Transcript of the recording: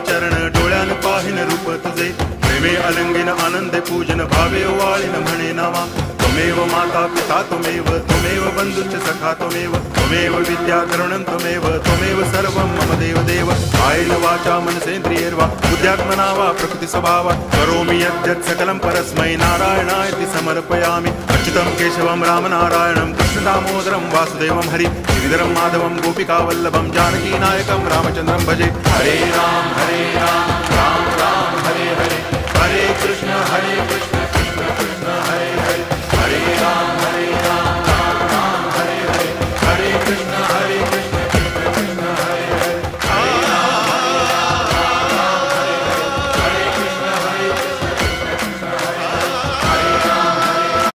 चरण डोळ्यान पाहिन रूप तुझे प्रेमे अलंगिन आनंदे पूजन भावे वाळीन म्हणे नावा त्वमेव माता पिता त्वमेव बंधुश्च सखा त्वमेव विद्या करुणं त्वमेव सर्वं मम देव आयेन वाचा मनसेन्द्रियैर्वा बुद्ध्यात्मना वा प्रकृति स्वभावा करोमि यद्यत् सकलं परस्मै नारायणायति समर्पयामि अच्युतं केशवं रामनारायणं कृष्णदामोदरं वासुदेवं हरि गिरिधरं माधवं गोपिकावल्लभं जानकीनायकं रामचन्द्रं भजे हरे राम राम राम हरे हरे हरे कृष्ण